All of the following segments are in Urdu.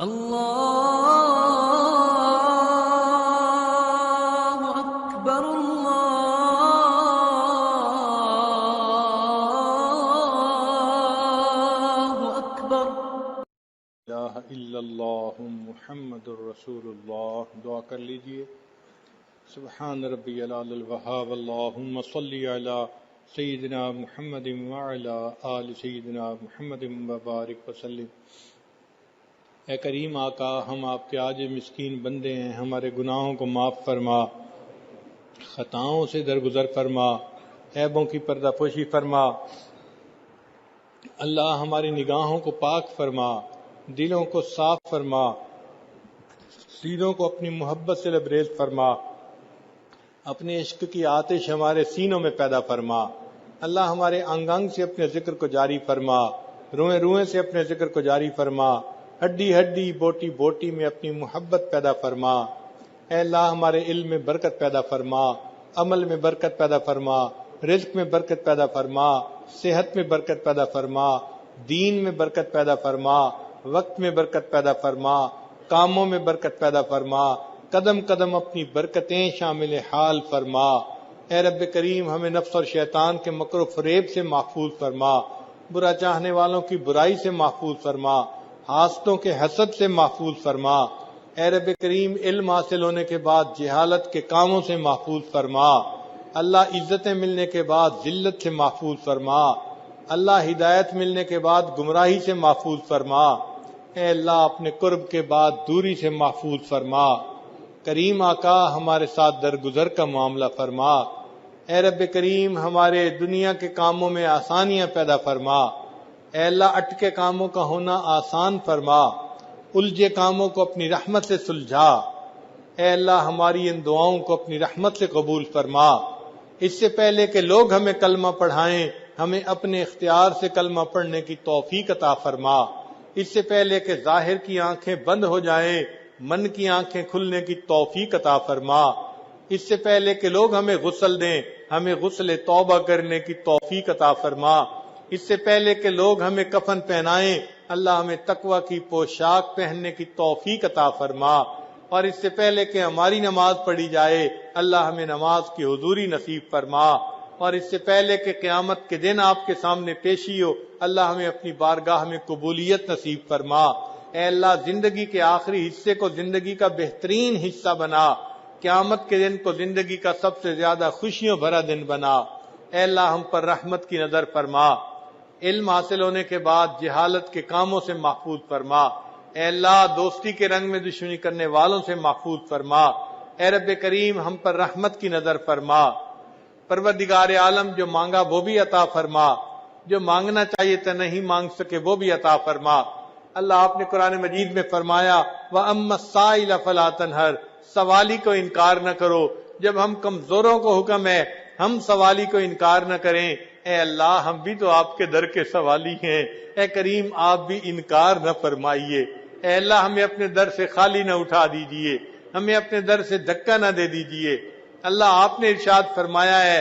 اللہ اکبر اللہ اکبر لا الہ الا اللہ محمد الرسول اللہ. دعا کر لیجئے. سبحان ربی العلی الوہاب. اللہم صلی علی سیدنا محمد وعلی آل سیدنا محمد وبارک وسلم. اے کریم آقا، ہم آپ کے عاجز مسکین بندے ہیں، ہمارے گناہوں کو معاف فرما، خطاؤں سے درگزر فرما، عیبوں کی پردہ پوشی فرما. اللہ ہماری نگاہوں کو پاک فرما، دلوں کو صاف فرما، سینوں کو اپنی محبت سے لبریز فرما، اپنے عشق کی آتش ہمارے سینوں میں پیدا فرما. اللہ ہمارے انگ انگ سے اپنے ذکر کو جاری فرما، روئیں روئیں سے اپنے ذکر کو جاری فرما، ہڈی ہڈی بوٹی بوٹی میں اپنی محبت پیدا فرما. اے اللہ ہمارے علم میں برکت پیدا فرما، عمل میں برکت پیدا فرما، رزق میں برکت پیدا فرما، صحت میں برکت پیدا فرما، دین میں برکت پیدا فرما، وقت میں برکت پیدا فرما، کاموں میں برکت پیدا فرما، قدم قدم اپنی برکتیں شامل حال فرما. اے رب کریم، ہمیں نفس اور شیطان کے مکر و فریب سے محفوظ فرما، برا چاہنے والوں کی برائی سے محفوظ فرما، حاسدوں کے حسد سے محفوظ فرما. اے رب کریم، علم حاصل ہونے کے بعد جہالت کے کاموں سے محفوظ فرما. اللہ عزتیں ملنے کے بعد ذلت سے محفوظ فرما. اللہ ہدایت ملنے کے بعد گمراہی سے محفوظ فرما. اے اللہ اپنے قرب کے بعد دوری سے محفوظ فرما. کریم آقا، ہمارے ساتھ درگزر کا معاملہ فرما. اے رب کریم، ہمارے دنیا کے کاموں میں آسانیاں پیدا فرما. اے اللہ اٹکے کاموں کا ہونا آسان فرما، الجھے کاموں کو اپنی رحمت سے سلجھا. اے اللہ ہماری ان دعاؤں کو اپنی رحمت سے قبول فرما. اس سے پہلے کہ لوگ ہمیں کلمہ پڑھائیں، ہمیں اپنے اختیار سے کلمہ پڑھنے کی توفیق عطا فرما. اس سے پہلے کہ ظاہر کی آنکھیں بند ہو جائیں، من کی آنکھیں کھلنے کی توفیق عطا فرما. اس سے پہلے کہ لوگ ہمیں غسل دیں، ہمیں غسل توبہ کرنے کی توفیق عطا فرما. اس سے پہلے کہ لوگ ہمیں کفن پہنائیں، اللہ ہمیں تقوی کی پوشاک پہننے کی توفیق عطا فرما. اور اس سے پہلے کہ ہماری نماز پڑھی جائے، اللہ ہمیں نماز کی حضوری نصیب فرما. اور اس سے پہلے کہ قیامت کے دن آپ کے سامنے پیشی ہو، اللہ ہمیں اپنی بارگاہ میں قبولیت نصیب فرما. اے اللہ زندگی کے آخری حصے کو زندگی کا بہترین حصہ بنا، قیامت کے دن کو زندگی کا سب سے زیادہ خوشیوں بھرا دن بنا. اے اللہ ہم پر رحمت کی نظر فرما. علم حاصل ہونے کے بعد جہالت کے کاموں سے محفوظ فرما. اے اللہ دوستی کے رنگ میں دشمنی کرنے والوں سے محفوظ فرما. اے رب کریم، ہم پر رحمت کی نظر فرما. پروردگار عالم، جو مانگا وہ بھی عطا فرما، جو مانگنا چاہیے تھا نہیں مانگ سکے وہ بھی عطا فرما. اللہ آپ نے قرآن مجید میں فرمایا وَأَمَّا السَّائِلَ فَلَا تَنْهَرْ، سوالی کو انکار نہ کرو. جب ہم کمزوروں کو حکم ہے ہم سوالی کو انکار نہ کریں، اے اللہ ہم بھی تو آپ کے در کے سوالی ہیں. اے کریم، آپ بھی انکار نہ فرمائیے. اے اللہ ہمیں اپنے در سے خالی نہ اٹھا دیجئے، ہمیں اپنے در سے دھکا نہ دے دیجئے. اللہ آپ نے ارشاد فرمایا ہے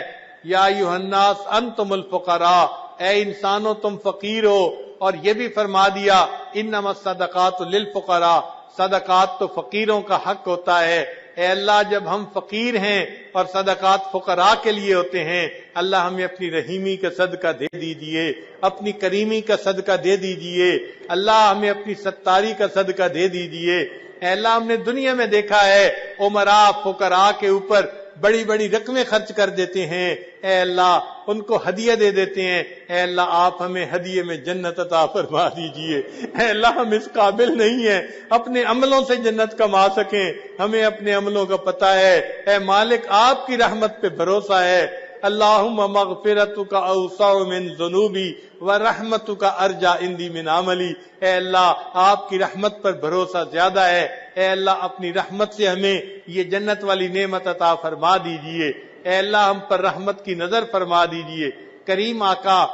یا ایھا الناس انتم الفقراء، اے انسانوں تم فقیر ہو. اور یہ بھی فرما دیا انما الصدقات للفقراء، صدقات تو فقیروں کا حق ہوتا ہے. اے اللہ جب ہم فقیر ہیں اور صدقات فقراء کے لیے ہوتے ہیں، اللہ ہمیں اپنی رحیمی کا صدقہ دے دیجئے، اپنی کریمی کا صدقہ دے دیجئے. اللہ ہمیں اپنی ستاری کا صدقہ دے دیجئے. اے اللہ ہم نے دنیا میں دیکھا ہے امراء فقراء کے اوپر بڑی بڑی رقمیں خرچ کر دیتے ہیں، اے اللہ ان کو ہدیہ دے دیتے ہیں. اے اللہ آپ ہمیں ہدیے میں جنت عطا فرما دیجئے. اے اللہ ہم اس قابل نہیں ہیں اپنے عملوں سے جنت کما سکیں، ہمیں اپنے عملوں کا پتہ ہے. اے مالک آپ کی رحمت پہ بھروسہ ہے. اللہم مغفرتک اوسع من ذنوبی ورحمتک ارجا عندی من عملی. اے اللہ آپ کی رحمت پر بھروسہ زیادہ ہے. اے اللہ اپنی رحمت سے ہمیں یہ جنت والی نعمت عطا فرما دیجئے. اے اللہ ہم پر رحمت کی نظر فرما دیجئے. کریم آقا،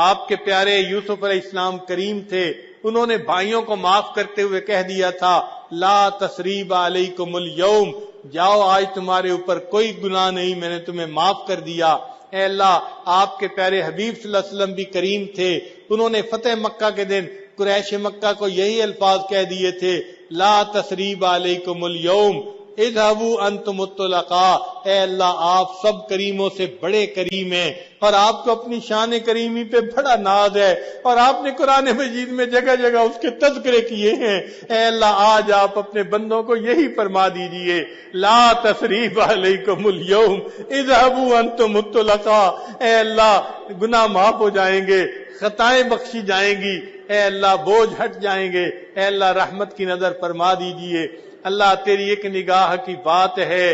آپ کے پیارے یوسف علیہ السلام کریم تھے، انہوں نے بھائیوں کو معاف کرتے ہوئے کہہ دیا تھا لا تثریب علیکم الیوم، جاؤ آج تمہارے اوپر کوئی گناہ نہیں، میں نے تمہیں معاف کر دیا. اے اللہ آپ کے پیارے حبیب صلی اللہ علیہ وسلم بھی کریم تھے، انہوں نے فتح مکہ کے دن قریش مکہ کو یہی الفاظ کہہ دیے تھے، لا تثریب علیکم الیوم اذهبوا انتم الطلقاء، اے اللہ آپ سب کریموں سے بڑے کریم ہیں اور آپ کو اپنی شان کریمی پہ بڑا ناز ہے، اور آپ نے قرآن مجید میں جگہ جگہ اس کے تذکرے کیے ہیں۔ اے اللہ آج آپ اپنے بندوں کو یہی فرما دیجئے، لا تثریب علیکم الیوم اذهبوا انتم الطلقاء، اے اللہ گناہ معاف ہو جائیں گے، خطائیں بخشی جائیں گی، اے اللہ بوجھ ہٹ جائیں گے، اے اللہ رحمت کی نظر فرما دیجئے۔ اللہ تیری ایک نگاہ کی بات ہے،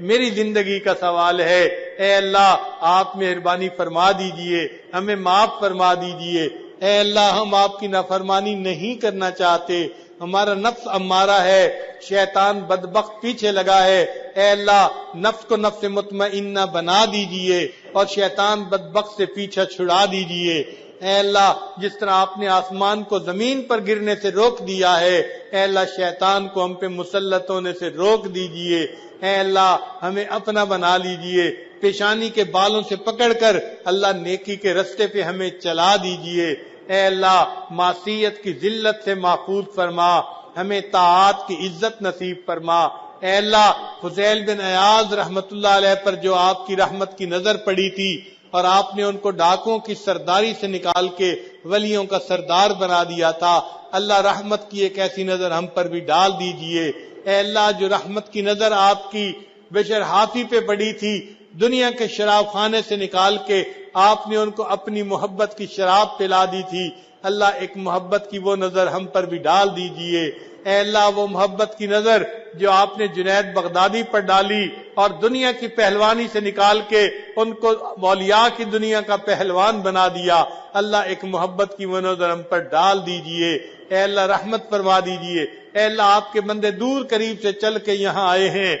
میری زندگی کا سوال ہے، اے اللہ آپ مہربانی فرما دیجئے، ہمیں معاف فرما دیجئے۔ اے اللہ ہم آپ کی نافرمانی نہیں کرنا چاہتے، ہمارا نفس امارہ ہے، شیطان بدبخت پیچھے لگا ہے، اے اللہ نفس کو نفس مطمئنہ بنا دیجئے اور شیطان بدبخت سے پیچھا چھڑا دیجئے۔ اے اللہ جس طرح آپ نے آسمان کو زمین پر گرنے سے روک دیا ہے، اے اللہ شیطان کو ہم پہ مسلط ہونے سے روک دیجئے۔ اے اللہ ہمیں اپنا بنا لیجئے، پیشانی کے بالوں سے پکڑ کر اللہ نیکی کے رستے پہ ہمیں چلا دیجئے۔ اے اللہ معصیت کی ذلت سے محفوظ فرما، ہمیں طاعات کی عزت نصیب فرما۔ اے اللہ فضیل بن عیاض رحمت اللہ علیہ پر جو آپ کی رحمت کی نظر پڑی تھی اور آپ نے ان کو ڈاکوں کی سرداری سے نکال کے ولیوں کا سردار بنا دیا تھا، اللہ رحمت کی ایک ایسی نظر ہم پر بھی ڈال دیجئے۔ اے اللہ جو رحمت کی نظر آپ کی بشر حافی پہ پڑی تھی، دنیا کے شراب خانے سے نکال کے آپ نے ان کو اپنی محبت کی شراب پلا دی تھی، اللہ ایک محبت کی وہ نظر ہم پر بھی ڈال دیجئے۔ اے اللہ وہ محبت کی نظر جو آپ نے جنید بغدادی پر ڈالی اور دنیا کی پہلوانی سے نکال کے ان کو اولیاء کی دنیا کا پہلوان بنا دیا، اللہ ایک محبت کی وہ نظر ہم پر ڈال دیجئے۔ اے اللہ رحمت فرما دیجئے۔ اے اللہ آپ کے بندے دور قریب سے چل کے یہاں آئے ہیں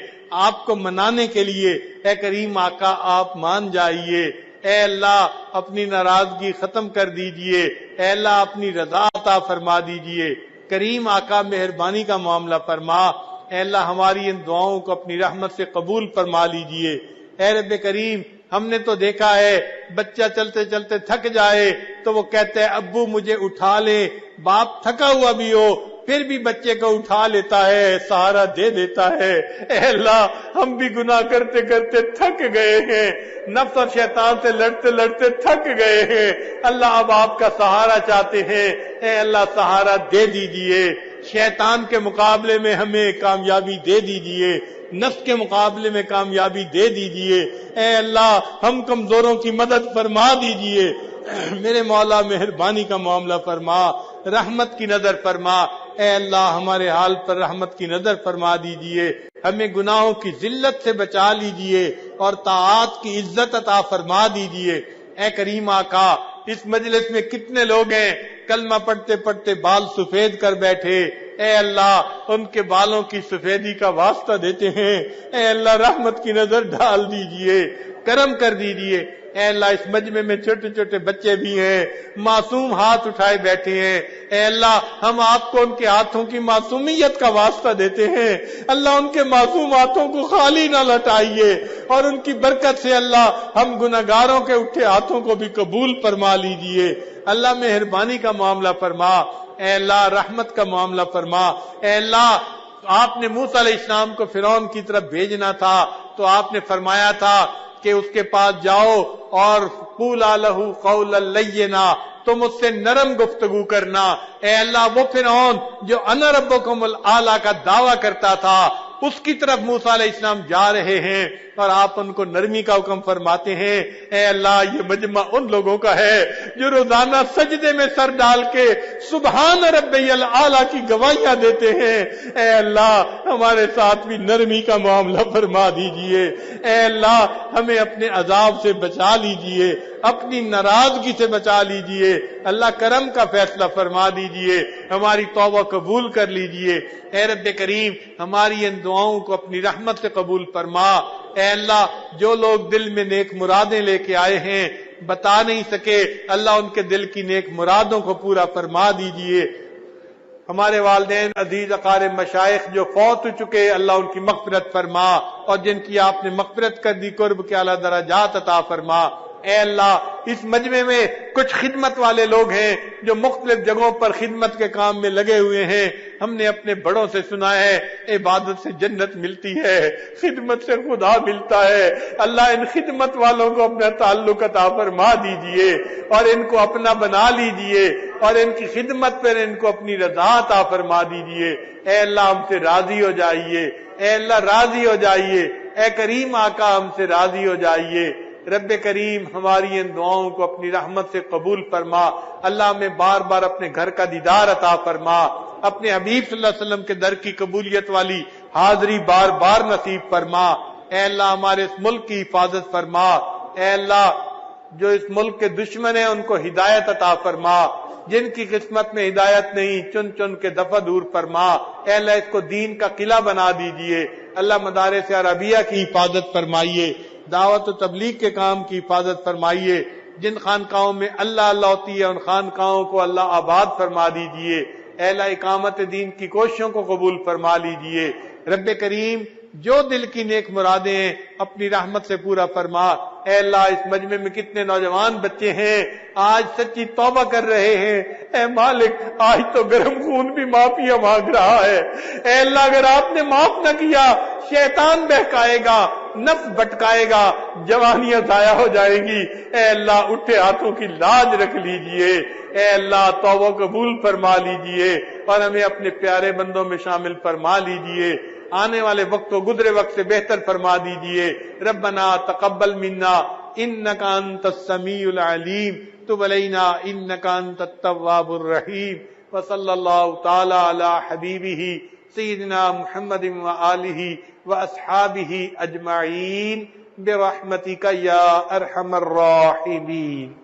آپ کو منانے کے لیے، اے کریم آقا آپ مان جائیے۔ اے اللہ اپنی ناراضگی ختم کر دیجئے، اے اللہ اپنی رضا عطا فرما دیجئے۔ کریم آقا مہربانی کا معاملہ فرما، اے اللہ ہماری ان دعاؤں کو اپنی رحمت سے قبول فرما لیجئے۔ اے رب کریم ہم نے تو دیکھا ہے بچہ چلتے چلتے تھک جائے تو وہ کہتا ہے ابو مجھے اٹھا لے، باپ تھکا ہوا بھی ہو پھر بھی بچے کو اٹھا لیتا ہے، سہارا دے دیتا ہے۔ اے اللہ ہم بھی گناہ کرتے کرتے تھک گئے ہیں، نفس اور شیطان سے لڑتے لڑتے تھک گئے ہیں، اللہ اب آپ کا سہارا چاہتے ہیں، اے اللہ سہارا دے دیجئے۔ شیطان کے مقابلے میں ہمیں کامیابی دے دیجئے، نفس کے مقابلے میں کامیابی دے دیجئے۔ اے اللہ ہم کمزوروں کی مدد فرما دیجئے۔ میرے مولا مہربانی کا معاملہ فرما، رحمت کی نظر فرما۔ اے اللہ ہمارے حال پر رحمت کی نظر فرما دیجئے، ہمیں گناہوں کی ذلت سے بچا لیجئے اور طاعات کی عزت عطا فرما دیجئے۔ اے کریم آقا اس مجلس میں کتنے لوگ ہیں کلمہ پڑھتے پڑھتے بال سفید کر بیٹھے، اے اللہ ان کے بالوں کی سفیدی کا واسطہ دیتے ہیں، اے اللہ رحمت کی نظر ڈال دیجئے، کرم کر دیجئے۔ اے اللہ اس مجمع میں چھوٹے چھوٹے بچے بھی ہیں، معصوم ہاتھ اٹھائے بیٹھے ہیں، اے اللہ ہم آپ کو ان کے ہاتھوں کی معصومیت کا واسطہ دیتے ہیں، اللہ ان کے معصوم ہاتھوں کو خالی نہ لٹائیے اور ان کی برکت سے اللہ ہم گناہگاروں کے اٹھے ہاتھوں کو بھی قبول فرما لیجئے۔ اللہ مہربانی کا معاملہ فرما، اے اللہ رحمت کا معاملہ فرما۔ اے اللہ آپ نے موسیٰ علیہ السلام کو فرعون کی طرف بھیجنا تھا تو آپ نے فرمایا تھا کہ اس کے پاس جاؤ اور قولا لہ قولا لینا، تم اس سے نرم گفتگو کرنا۔ اے اللہ وہ فرعون جو انا ربکم الاعلی کا دعویٰ کرتا تھا اس کی طرف موسیٰ علیہ السلام جا رہے ہیں اور آپ ان کو نرمی کا حکم فرماتے ہیں۔ اے اللہ یہ مجمع ان لوگوں کا ہے جو روزانہ سجدے میں سر ڈال کے سبحان ربی الاعلی کی گواہیاں دیتے ہیں، اے اللہ ہمارے ساتھ بھی نرمی کا معاملہ فرما دیجئے۔ اے اللہ ہمیں اپنے عذاب سے بچا لیجئے، اپنی ناراضگی سے بچا لیجئے، اللہ کرم کا فیصلہ فرما دیجئے، ہماری توبہ قبول کر لیجئے۔ اے رب کریم ہماری ان دعاؤں کو اپنی رحمت سے قبول فرما۔ اے اللہ جو لوگ دل میں نیک مرادیں لے کے آئے ہیں بتا نہیں سکے، اللہ ان کے دل کی نیک مرادوں کو پورا فرما دیجئے۔ ہمارے والدین عزیز اقارب مشائخ جو فوت ہو چکے اللہ ان کی مغفرت فرما، اور جن کی آپ نے مغفرت کر دی قرب کے اعلیٰ درجات عطا فرما۔ اے اللہ اس مجمع میں کچھ خدمت والے لوگ ہیں جو مختلف جگہوں پر خدمت کے کام میں لگے ہوئے ہیں، ہم نے اپنے بڑوں سے سنا ہے عبادت سے جنت ملتی ہے، خدمت سے خدا ملتا ہے۔ اللہ ان خدمت والوں کو اپنا تعلق عطا فرما دیجئے اور ان کو اپنا بنا لیجئے اور ان کی خدمت پر ان کو اپنی رضا عطا فرما دیجئے۔ اے اللہ ہم سے راضی ہو جائیے، اے اللہ راضی ہو جائیے، اے کریم آقا ہم سے راضی ہو جائیے۔ رب کریم ہماری ان دعاؤں کو اپنی رحمت سے قبول فرما۔ اللہ ہمیں بار بار اپنے گھر کا دیدار عطا فرما، اپنے حبیب صلی اللہ علیہ وسلم کے در کی قبولیت والی حاضری بار بار نصیب فرما۔ اے اللہ ہمارے اس ملک کی حفاظت فرما۔ اے اللہ جو اس ملک کے دشمن ہیں ان کو ہدایت عطا فرما، جن کی قسمت میں ہدایت نہیں چن چن کے دفع دور فرما۔ اے اللہ اس کو دین کا قلعہ بنا دیجئے۔ اللہ مدارس عربیہ کی حفاظت فرمائیے، دعوت و تبلیغ کے کام کی حفاظت فرمائیے، جن خانقاہوں میں اللہ اللہ ہوتی ہے ان خانقاہوں کو اللہ آباد فرما دیجئے۔ اے اللہ اقامت دین کی کوششوں کو قبول فرما لیجئے۔ رب کریم جو دل کی نیک مرادیں ہیں اپنی رحمت سے پورا فرما۔ اے اللہ اس مجمع میں کتنے نوجوان بچے ہیں آج سچی توبہ کر رہے ہیں، اے مالک آج تو گرم خون بھی معافیاں مانگ رہا ہے۔ اے اللہ اگر آپ نے معاف نہ کیا شیطان بہکائے گا، نفس بھٹکائے گا، جوانیاں ضائع ہو جائیں گی۔ اے اللہ اٹھے ہاتھوں کی لاج رکھ لیجئے۔ اے اللہ توبہ قبول فرما لیجئے اور ہمیں اپنے پیارے بندوں میں شامل فرما لیجئے۔ آنے والے وقت کو گزرے وقت سے بہتر فرما دیجئے۔ ربنا تقبل منا انک انت السمیع العلیم تب علینا انک انت التواب الرحیم وصلی اللہ تعالی علی حبیبہ سیدنا محمد وآلہ واصحابہ اجمعین برحمتک یا ارحم الراحمین۔